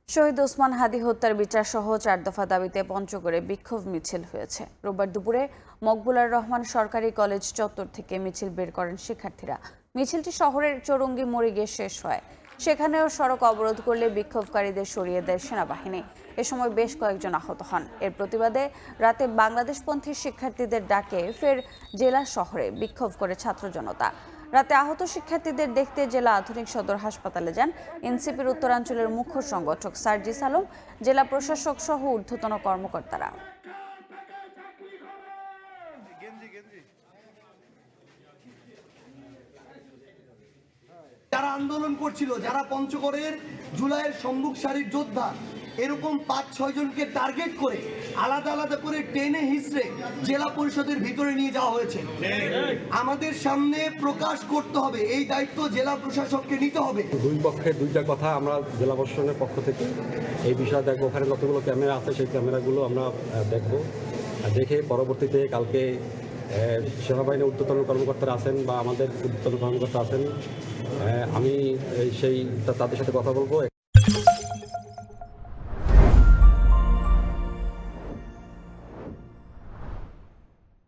শহীদ ওসমান হাদী হত্যার বিচার সহ 4 দফা দাবিতে পঞ্চগড়ে বিক্ষোভ মিছিল হয়েছে। রোববার দুপুরে মকবুলার রহমান সরকারি কলেজ চত্বর থেকে মিছিল বের করেন শিক্ষার্থীরা। মিছিলটি শহরের চৌরঙ্গি মোড়ে গিয়ে শেষ হয়। সেখানেও সড়ক অবরোধ করলে বিক্ষোভকারীদের সরিয়ে দেয় সেনাবাহিনী। এ সময় বেশ কয়েকজন আহত হন। এর প্রতিবাদে রাতে বাংলাদেশপন্থী শিক্ষার্থীদের ডাকে ফের জেলা শহরে বিক্ষোভ করে ছাত্র জনতা। রাতে আহত শিক্ষার্থীদের দেখতে জেলা আধুনিক সদর হাসপাতালে যান এনসিপির উত্তরাঞ্চলের মুখ্য সংগঠক সার্জিস আলম, জেলা প্রশাসক সহ ঊর্ধ্বতন কর্মকর্তারা। যারা আন্দোলন করছিল, যারা পঞ্চগড়ের জুলাইয়ের সম্মুখ সারির যোদ্ধা, এরকম 5-6 জনকে টার্গেট করে আলাদা আলাদা করে টেনে হিসড়ে জেলা পরিষদের ভিতরে নিয়ে যাওয়া হয়েছে। আমাদের সামনে প্রকাশ করতে হবে, এই দায়িত্ব জেলা প্রশাসককে নিতে হবে। দুই পক্ষের দুইটা কথা আমরা জেলা প্রশাসনের পক্ষ থেকে এই বিষয়ে দেখবো। ওখানে যতগুলো ক্যামেরা আছে সেই ক্যামেরাগুলো আমরা দেখবো, দেখে পরবর্তীতে কালকে সেনাবাহিনীর ঊর্ধ্বতন কর্মকর্তারা আছেন বা আমাদের ঊর্ধ্বতন কর্মকর্তা আছেন, আমি তাদের সাথে কথা বলবো।